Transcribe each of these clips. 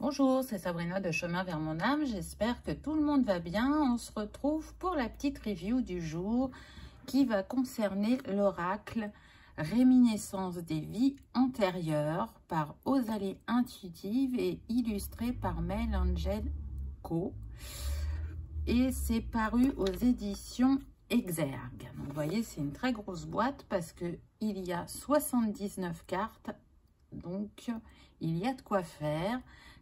Bonjour, c'est Sabrina de Chemin vers mon âme. J'espère que tout le monde va bien. On se retrouve pour la petite review du jour qui va concerner l'oracle Réminiscence des vies antérieures par Osalie Intuitive et illustré par Mel Angel Co. Et c'est paru aux éditions Exergue. Donc, vous voyez, c'est une très grosse boîte parce qu'il y a 79 cartes. Donc, il y a de quoi faire.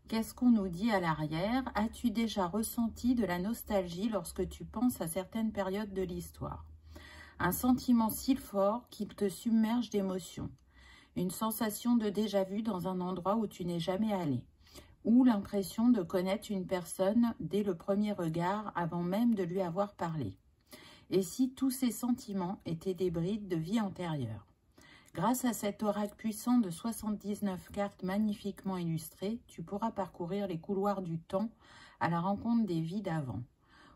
Qu'est-ce qu'on nous dit à l'arrière? As-tu déjà ressenti de la nostalgie lorsque tu penses à certaines périodes de l'histoire? Un sentiment si fort qu'il te submerge d'émotions. Une sensation de déjà-vu dans un endroit où tu n'es jamais allé. Ou l'impression de connaître une personne dès le premier regard avant même de lui avoir parlé. Et si tous ces sentiments étaient des brides de vie antérieure? Grâce à cet oracle puissant de 79 cartes magnifiquement illustrées, tu pourras parcourir les couloirs du temps à la rencontre des vies d'avant.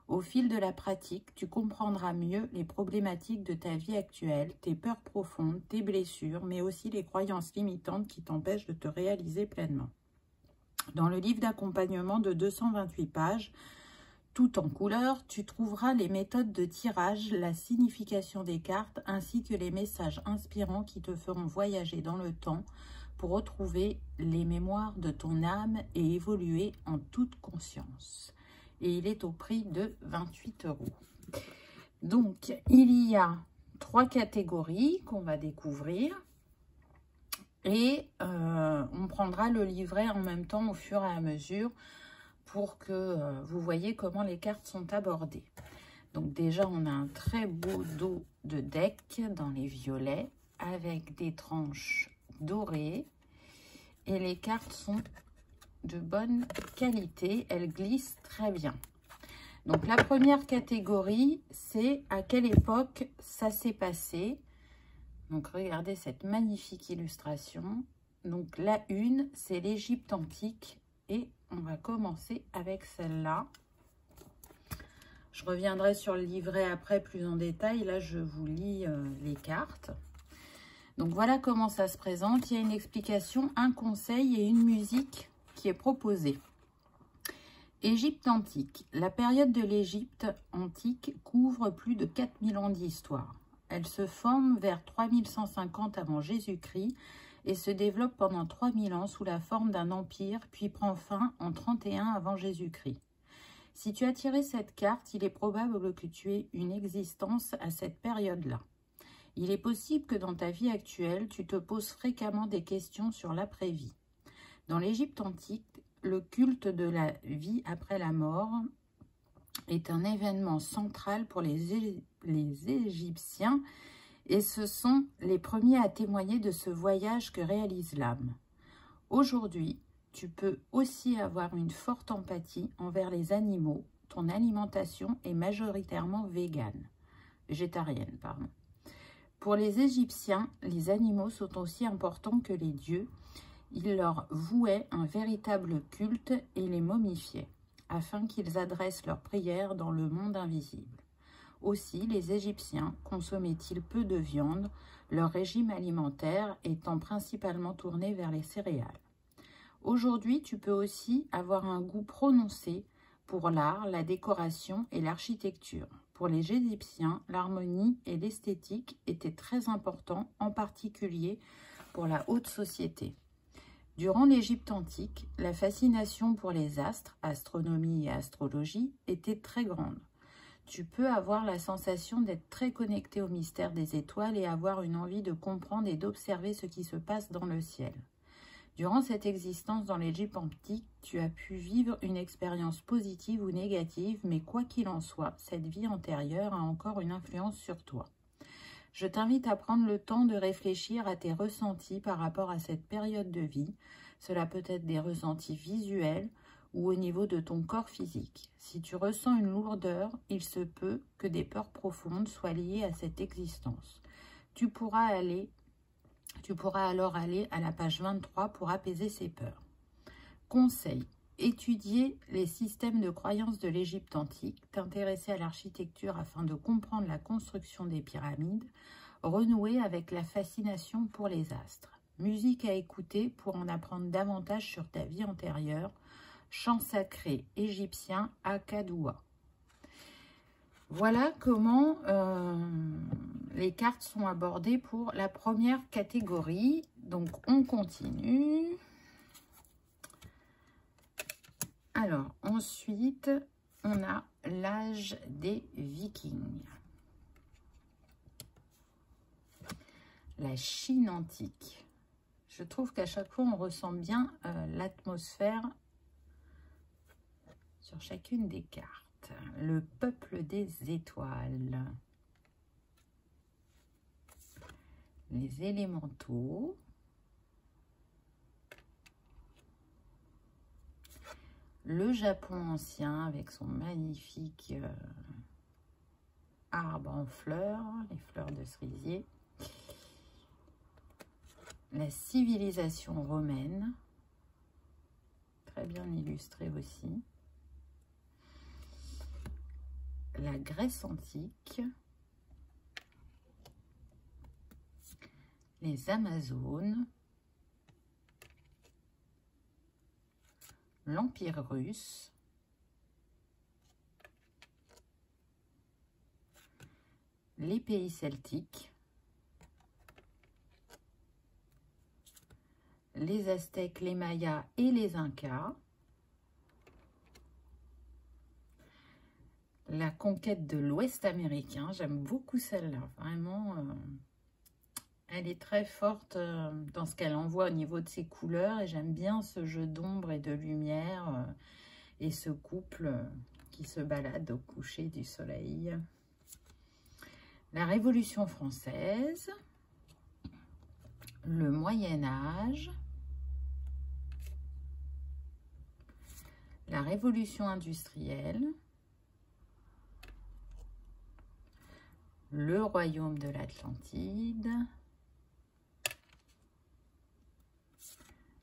Au fil de la pratique, tu comprendras mieux les problématiques de ta vie actuelle, tes peurs profondes, tes blessures, mais aussi les croyances limitantes qui t'empêchent de te réaliser pleinement. Dans le livre d'accompagnement de 228 pages, tout en couleur, tu trouveras les méthodes de tirage, la signification des cartes, ainsi que les messages inspirants qui te feront voyager dans le temps pour retrouver les mémoires de ton âme et évoluer en toute conscience. Et il est au prix de 28 €. Donc, il y a 3 catégories qu'on va découvrir. Et on prendra le livret en même temps au fur et à mesure pour que vous voyez comment les cartes sont abordées. Donc déjà, on a un très beau dos de deck dans les violets avec des tranches dorées. Et les cartes sont de bonne qualité, elles glissent très bien. Donc la première catégorie, c'est à quelle époque ça s'est passé. Donc regardez cette magnifique illustration. Donc la une, c'est l'Égypte antique. Et on va commencer avec celle-là. Je reviendrai sur le livret après plus en détail. Là, je vous lis les cartes. Donc voilà comment ça se présente. Il y a une explication, un conseil et une musique qui est proposée. Égypte antique. La période de l'Égypte antique couvre plus de 4000 ans d'histoire. Elle se forme vers 3150 avant Jésus-Christ et se développe pendant 3000 ans sous la forme d'un empire, puis prend fin en 31 avant Jésus-Christ. Si tu as tiré cette carte, il est probable que tu aies une existence à cette période-là. Il est possible que dans ta vie actuelle, tu te poses fréquemment des questions sur l'après-vie. Dans l'Égypte antique, le culte de la vie après la mort est un événement central pour les Égyptiens et ce sont les premiers à témoigner de ce voyage que réalise l'âme. Aujourd'hui, tu peux aussi avoir une forte empathie envers les animaux. Ton alimentation est majoritairement végétarienne. Pour les Égyptiens, les animaux sont aussi importants que les dieux. Ils leur vouaient un véritable culte et les momifiaient, afin qu'ils adressent leurs prières dans le monde invisible. Aussi, les Égyptiens consommaient-ils peu de viande, leur régime alimentaire étant principalement tourné vers les céréales. Aujourd'hui, tu peux aussi avoir un goût prononcé pour l'art, la décoration et l'architecture. Pour les Égyptiens, l'harmonie et l'esthétique étaient très importants, en particulier pour la haute société. Durant l'Égypte antique, la fascination pour les astres, astronomie et astrologie, était très grande. Tu peux avoir la sensation d'être très connecté au mystère des étoiles et avoir une envie de comprendre et d'observer ce qui se passe dans le ciel. Durant cette existence dans l'Égypte antique, tu as pu vivre une expérience positive ou négative, mais quoi qu'il en soit, cette vie antérieure a encore une influence sur toi. Je t'invite à prendre le temps de réfléchir à tes ressentis par rapport à cette période de vie. Cela peut être des ressentis visuels ou au niveau de ton corps physique. Si tu ressens une lourdeur, il se peut que des peurs profondes soient liées à cette existence. Tu pourras alors aller à la page 23 pour apaiser ces peurs. Conseil. Étudier les systèmes de croyances de l'Égypte antique, t'intéresser à l'architecture afin de comprendre la construction des pyramides, renouer avec la fascination pour les astres. musique à écouter pour en apprendre davantage sur ta vie antérieure. Chant sacré égyptien à Kadoua. Voilà comment les cartes sont abordées pour la première catégorie. Donc, on continue. Alors, ensuite, on a l'âge des Vikings. La Chine antique. Je trouve qu'à chaque fois, on ressent bien l'atmosphère sur chacune des cartes. Le peuple des étoiles. Les élémentaux. Le Japon ancien avec son magnifique arbre en fleurs, les fleurs de cerisier. La civilisation romaine, très bien illustrée aussi. La Grèce antique. Les Amazones. L'Empire russe. Les pays celtiques. Les Aztèques, les Mayas et les Incas. La conquête de l'Ouest américain, j'aime beaucoup celle-là, vraiment, elle est très forte dans ce qu'elle envoie au niveau de ses couleurs et j'aime bien ce jeu d'ombre et de lumière et ce couple qui se balade au coucher du soleil. La Révolution française, le Moyen-Âge, la Révolution industrielle, le royaume de l'Atlantide,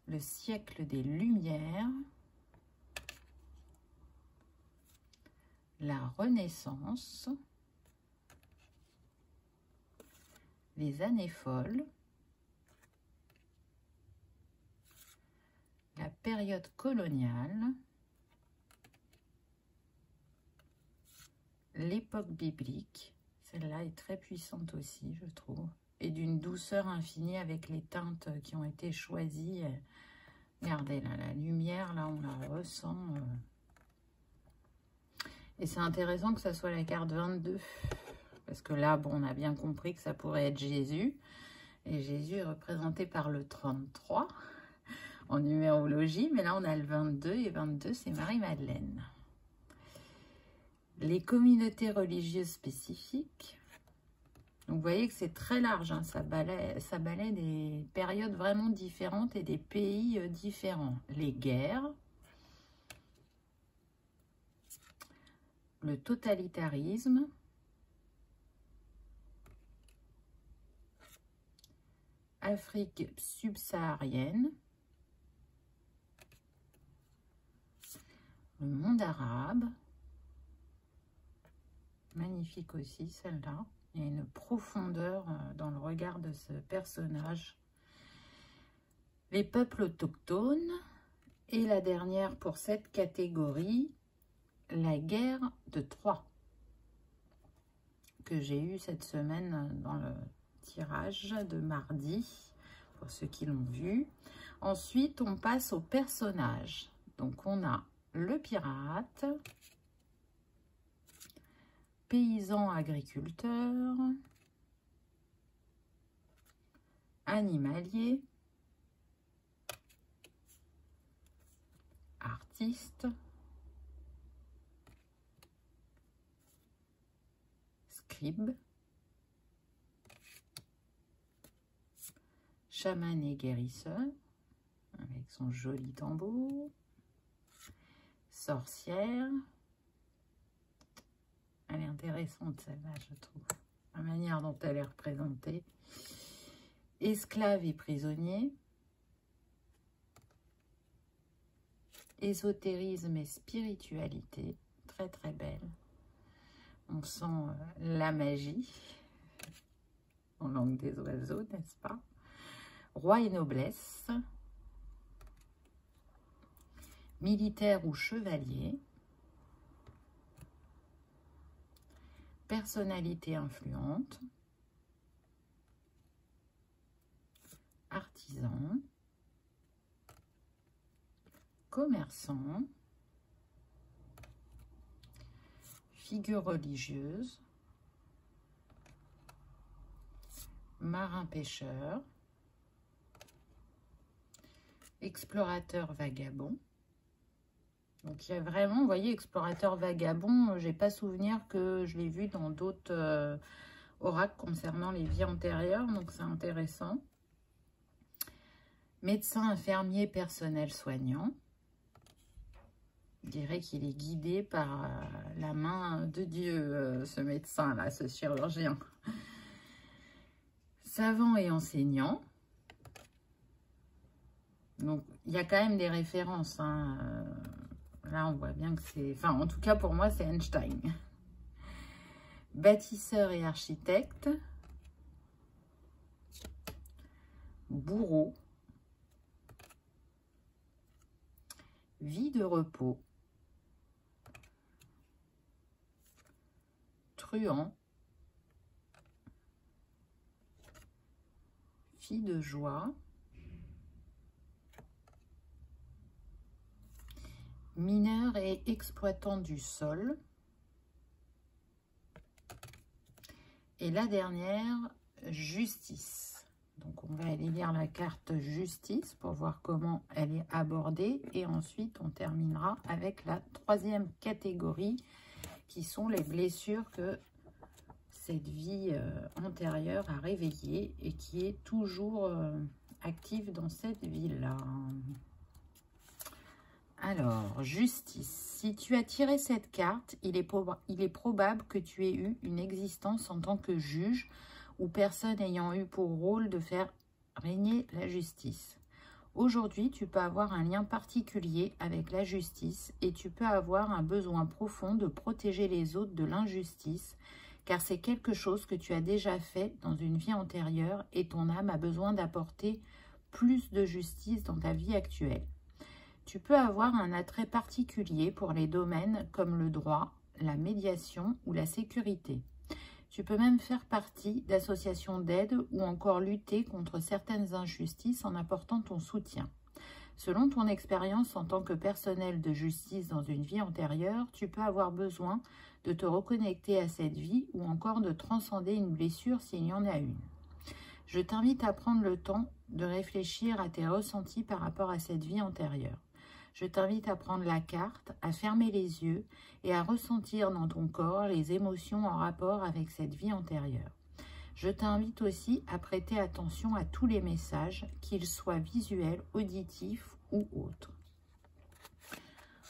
le siècle des Lumières, la Renaissance, les années folles, la période coloniale, l'époque biblique. Celle-là est très puissante aussi, je trouve. Et d'une douceur infinie avec les teintes qui ont été choisies. Regardez, là, la lumière, là, on la ressent. Et c'est intéressant que ça soit la carte 22. Parce que là, bon, on a bien compris que ça pourrait être Jésus. Et Jésus est représenté par le 33 en numérologie. Mais là, on a le 22. Et 22, c'est Marie-Madeleine. Les communautés religieuses spécifiques. Donc, vous voyez que c'est très large. Hein, ça balaie des périodes vraiment différentes et des pays différents. Les guerres. Le totalitarisme. Afrique subsaharienne. Le monde arabe. Magnifique aussi, celle-là. Il y a une profondeur dans le regard de ce personnage. Les peuples autochtones. Et la dernière pour cette catégorie, la guerre de Troie. Que j'ai eu cette semaine dans le tirage de mardi, pour ceux qui l'ont vu. Ensuite, on passe aux personnages. Donc, on a le pirate, paysan agriculteur, animalier, artiste, scribe, chaman et guérisseur, avec son joli tambour, sorcière. Elle est intéressante celle-là, je trouve, la manière dont elle est représentée. Esclave et prisonnier, ésotérisme et spiritualité, très très belle. On sent la magie, en langue des oiseaux, n'est-ce pas? Roi et noblesse. Militaire ou chevalier. Personnalité influente. Artisan. Commerçant. Figure religieuse. Marin-pêcheur. Explorateur vagabond. Donc il y a vraiment, vous voyez, explorateur vagabond, j'ai pas souvenir que je l'ai vu dans d'autres oracles concernant les vies antérieures, donc c'est intéressant. Médecin, infirmier, personnel soignant. Je dirais qu'il est guidé par la main de Dieu, ce médecin-là, ce chirurgien. Savant et enseignant. Donc, il y a quand même des références. Hein. Là, on voit bien que c'est... Enfin, en tout cas, pour moi, c'est Einstein. Bâtisseur et architecte. Bourreau. Vie de repos. Truand. Fille de joie. Mineur et exploitant du sol. Et la dernière, justice. Donc on va aller lire la carte justice pour voir comment elle est abordée. Et ensuite on terminera avec la troisième catégorie qui sont les blessures que cette vie antérieure a réveillées et qui est toujours active dans cette vie-là. Alors, justice. Si tu as tiré cette carte, il est probable que tu aies eu une existence en tant que juge ou personne ayant eu pour rôle de faire régner la justice. Aujourd'hui, tu peux avoir un lien particulier avec la justice et tu peux avoir un besoin profond de protéger les autres de l'injustice, car c'est quelque chose que tu as déjà fait dans une vie antérieure et ton âme a besoin d'apporter plus de justice dans ta vie actuelle. Tu peux avoir un attrait particulier pour les domaines comme le droit, la médiation ou la sécurité. Tu peux même faire partie d'associations d'aide ou encore lutter contre certaines injustices en apportant ton soutien. Selon ton expérience en tant que personnel de justice dans une vie antérieure, tu peux avoir besoin de te reconnecter à cette vie ou encore de transcender une blessure s'il y en a une. Je t'invite à prendre le temps de réfléchir à tes ressentis par rapport à cette vie antérieure. Je t'invite à prendre la carte, à fermer les yeux et à ressentir dans ton corps les émotions en rapport avec cette vie antérieure. Je t'invite aussi à prêter attention à tous les messages, qu'ils soient visuels, auditifs ou autres.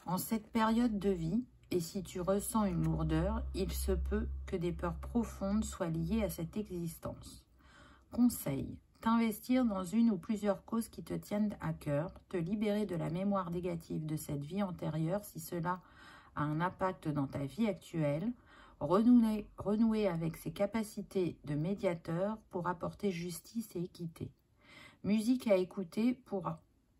En cette période de vie, et si tu ressens une lourdeur, il se peut que des peurs profondes soient liées à cette existence. Conseil. T'investir dans une ou plusieurs causes qui te tiennent à cœur, te libérer de la mémoire négative de cette vie antérieure si cela a un impact dans ta vie actuelle, renouer avec ses capacités de médiateur pour apporter justice et équité. Musique à écouter pour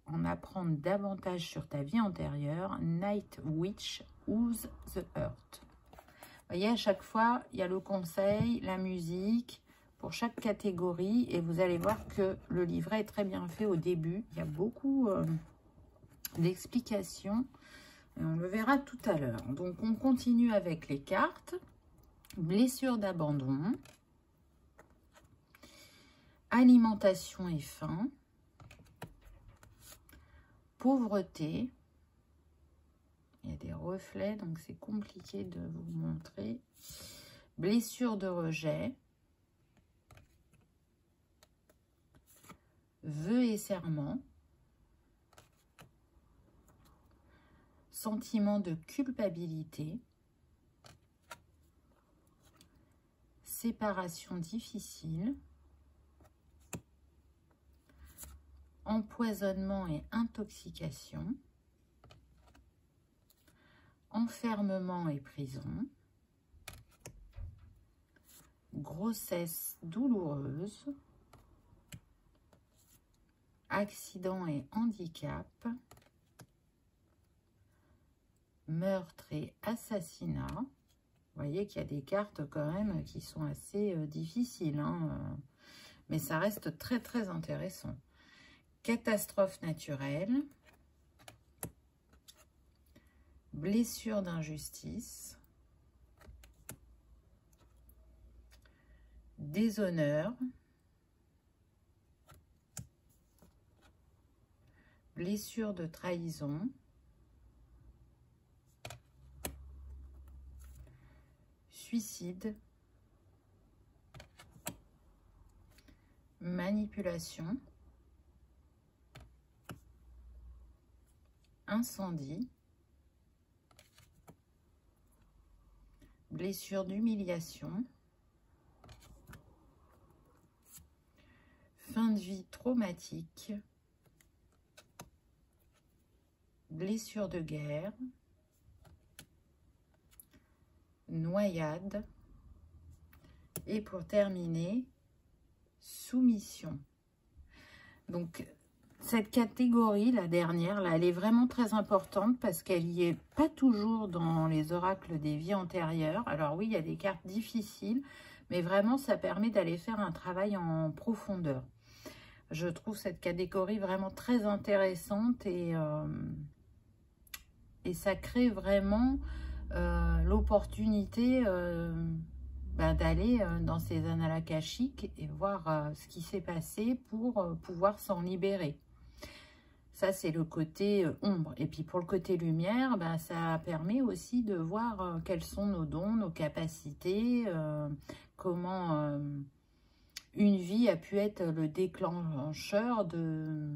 en apprendre davantage sur ta vie antérieure, Night Witch, Who's the Earth. Vous voyez, à chaque fois, il y a le conseil, la musique, pour chaque catégorie, et vous allez voir que le livret est très bien fait au début. Il y a beaucoup d'explications, et on le verra tout à l'heure. Donc, on continue avec les cartes. Blessure d'abandon, alimentation et faim, pauvreté. Il y a des reflets, donc c'est compliqué de vous montrer. Blessure de rejet. Vœux et serments, sentiment de culpabilité, séparation difficile, empoisonnement et intoxication, enfermement et prison, grossesse douloureuse, accident et handicap, meurtre et assassinat. Vous voyez qu'il y a des cartes quand même qui sont assez difficiles, hein, mais ça reste très très intéressant. Catastrophe naturelle, blessure d'injustice, déshonneur, blessure de trahison, suicide, manipulation, incendie, blessure d'humiliation, fin de vie traumatique, blessure de guerre, noyade, et pour terminer, soumission. Donc, cette catégorie, la dernière, là, elle est vraiment très importante parce qu'elle n'y est pas toujours dans les oracles des vies antérieures. Alors oui, il y a des cartes difficiles, mais vraiment, ça permet d'aller faire un travail en profondeur. Je trouve cette catégorie vraiment très intéressante et ça crée vraiment l'opportunité d'aller dans ces annales akashiques et voir ce qui s'est passé pour pouvoir s'en libérer. Ça, c'est le côté ombre. Et puis, pour le côté lumière, ça permet aussi de voir quels sont nos dons, nos capacités, comment une vie a pu être le déclencheur de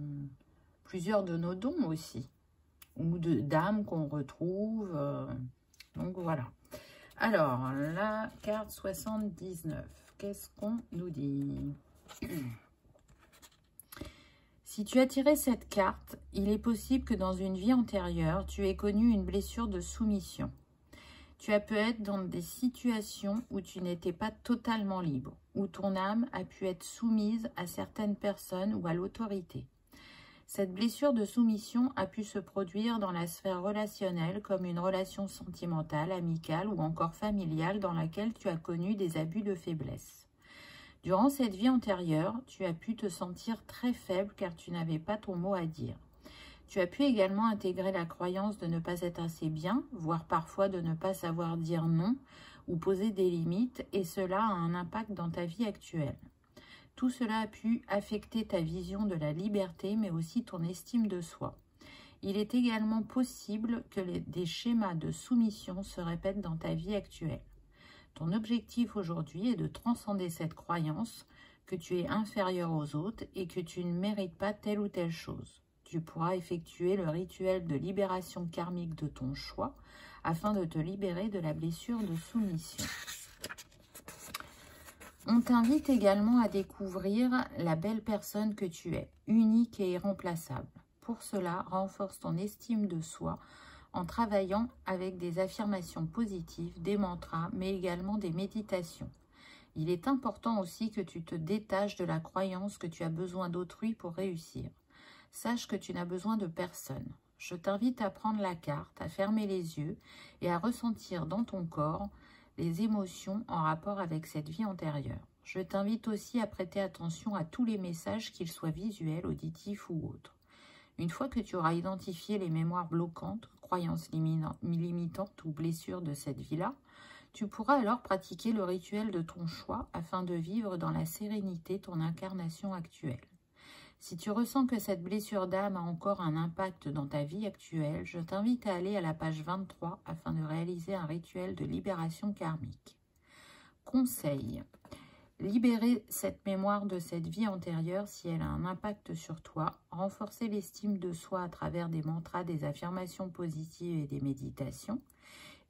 plusieurs de nos dons aussi, ou d'âmes qu'on retrouve. Donc, voilà. Alors, la carte 79, qu'est-ce qu'on nous dit? Si tu as tiré cette carte, il est possible que dans une vie antérieure, tu aies connu une blessure de soumission. Tu as pu être dans des situations où tu n'étais pas totalement libre, où ton âme a pu être soumise à certaines personnes ou à l'autorité. Cette blessure de soumission a pu se produire dans la sphère relationnelle comme une relation sentimentale, amicale ou encore familiale dans laquelle tu as connu des abus de faiblesse. Durant cette vie antérieure, tu as pu te sentir très faible car tu n'avais pas ton mot à dire. Tu as pu également intégrer la croyance de ne pas être assez bien, voire parfois de ne pas savoir dire non ou poser des limites, et cela a un impact dans ta vie actuelle. Tout cela a pu affecter ta vision de la liberté, mais aussi ton estime de soi. Il est également possible que des schémas de soumission se répètent dans ta vie actuelle. Ton objectif aujourd'hui est de transcender cette croyance que tu es inférieur aux autres et que tu ne mérites pas telle ou telle chose. Tu pourras effectuer le rituel de libération karmique de ton choix afin de te libérer de la blessure de soumission. On t'invite également à découvrir la belle personne que tu es, unique et irremplaçable. Pour cela, renforce ton estime de soi en travaillant avec des affirmations positives, des mantras, mais également des méditations. Il est important aussi que tu te détaches de la croyance que tu as besoin d'autrui pour réussir. Sache que tu n'as besoin de personne. Je t'invite à prendre la carte, à fermer les yeux et à ressentir dans ton corps les émotions en rapport avec cette vie antérieure. Je t'invite aussi à prêter attention à tous les messages, qu'ils soient visuels, auditifs ou autres. Une fois que tu auras identifié les mémoires bloquantes, croyances limitantes ou blessures de cette vie-là, tu pourras alors pratiquer le rituel de ton choix afin de vivre dans la sérénité ton incarnation actuelle. Si tu ressens que cette blessure d'âme a encore un impact dans ta vie actuelle, je t'invite à aller à la page 23 afin de réaliser un rituel de libération karmique. Conseil. Libérer cette mémoire de cette vie antérieure si elle a un impact sur toi, renforcer l'estime de soi à travers des mantras, des affirmations positives et des méditations,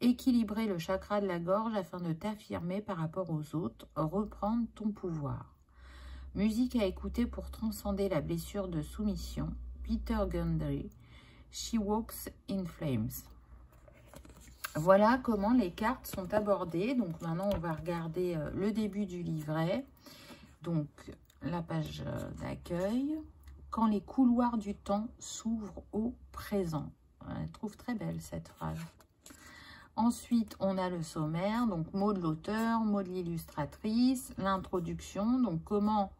équilibrer le chakra de la gorge afin de t'affirmer par rapport aux autres, reprendre ton pouvoir. Musique à écouter pour transcender la blessure de soumission, Peter Gundry, She Walks in Flames. Voilà comment les cartes sont abordées. Donc maintenant, on va regarder le début du livret. Donc, la page d'accueil, quand les couloirs du temps s'ouvrent au présent. Je trouve très belle cette phrase. Ensuite, on a le sommaire, donc mot de l'auteur, mot de l'illustratrice, l'introduction, donc comment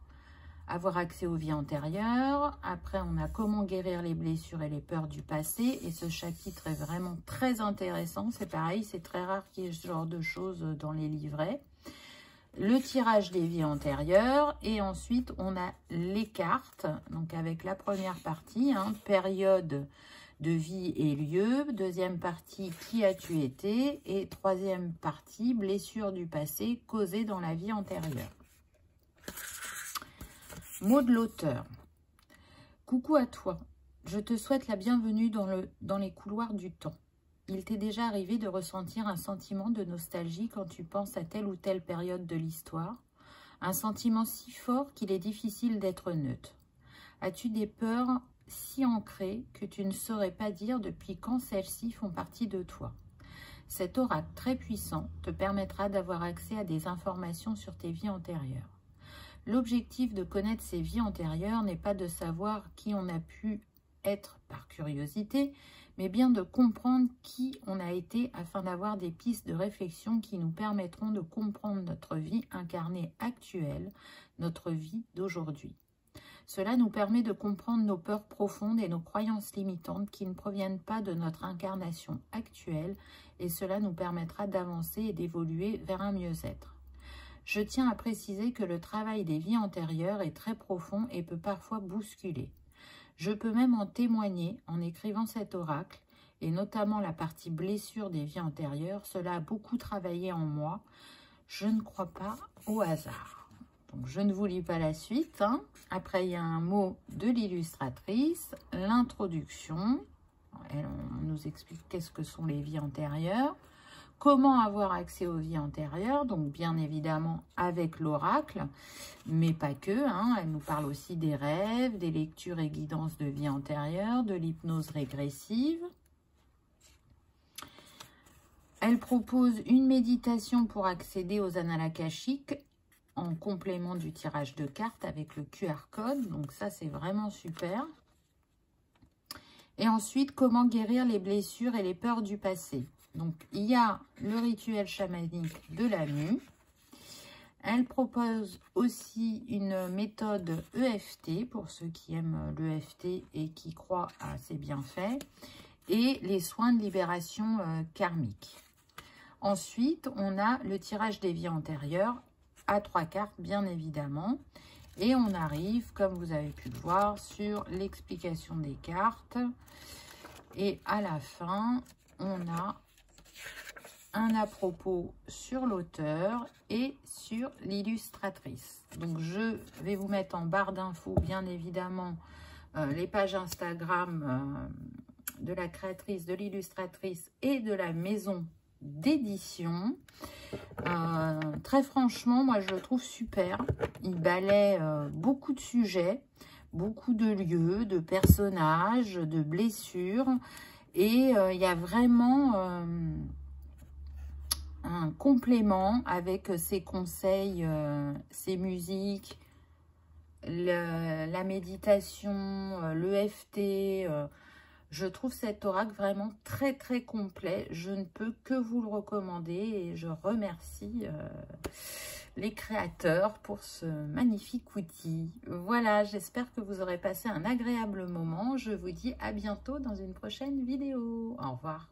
avoir accès aux vies antérieures. Après, on a comment guérir les blessures et les peurs du passé. Et ce chapitre est vraiment très intéressant. C'est pareil, c'est très rare qu'il y ait ce genre de choses dans les livrets. Le tirage des vies antérieures. Et ensuite, on a les cartes. Donc, avec la première partie, période de vie et lieu. Deuxième partie, qui as-tu été? Et troisième partie, blessures du passé causées dans la vie antérieure. Mot de l'auteur. Coucou à toi. Je te souhaite la bienvenue dans les couloirs du temps. Il t'est déjà arrivé de ressentir un sentiment de nostalgie quand tu penses à telle ou telle période de l'histoire. Un sentiment si fort qu'il est difficile d'être neutre. As-tu des peurs si ancrées que tu ne saurais pas dire depuis quand celles-ci font partie de toi? Cet oracle très puissant te permettra d'avoir accès à des informations sur tes vies antérieures. L'objectif de connaître ces vies antérieures n'est pas de savoir qui on a pu être par curiosité, mais bien de comprendre qui on a été afin d'avoir des pistes de réflexion qui nous permettront de comprendre notre vie incarnée actuelle, notre vie d'aujourd'hui. Cela nous permet de comprendre nos peurs profondes et nos croyances limitantes qui ne proviennent pas de notre incarnation actuelle, et cela nous permettra d'avancer et d'évoluer vers un mieux-être. Je tiens à préciser que le travail des vies antérieures est très profond et peut parfois bousculer. Je peux même en témoigner en écrivant cet oracle, et notamment la partie blessure des vies antérieures. Cela a beaucoup travaillé en moi. Je ne crois pas au hasard. Donc, je ne vous lis pas la suite. Après, il y a un mot de l'illustratrice, l'introduction. Elle nous explique qu'est-ce que sont les vies antérieures. Comment avoir accès aux vies antérieures, donc bien évidemment avec l'oracle, mais pas que. Elle nous parle aussi des rêves, des lectures et guidances de vie antérieure, de l'hypnose régressive. Elle propose une méditation pour accéder aux annales akashiques en complément du tirage de cartes avec le QR code. Donc ça, c'est vraiment super. Et ensuite, comment guérir les blessures et les peurs du passé. Donc, il y a le rituel chamanique de la mue. Elle propose aussi une méthode EFT pour ceux qui aiment l'EFT et qui croient à ses bienfaits. Et les soins de libération karmique. Ensuite, on a le tirage des vies antérieures à 3 cartes, bien évidemment. Et on arrive, comme vous avez pu le voir, sur l'explication des cartes. Et à la fin, on a un à propos sur l'auteur et sur l'illustratrice. Donc, je vais vous mettre en barre d'infos, bien évidemment, les pages Instagram de la créatrice, de l'illustratrice et de la maison d'édition. Très franchement, moi, je le trouve super. Il balaie beaucoup de sujets, beaucoup de lieux, de personnages, de blessures. Et il y a vraiment un complément avec ses conseils, ses musiques, la méditation, l'EFT. Je trouve cet oracle vraiment très très complet. Je ne peux que vous le recommander et je remercie les créateurs pour ce magnifique outil. Voilà, j'espère que vous aurez passé un agréable moment. Je vous dis à bientôt dans une prochaine vidéo. Au revoir.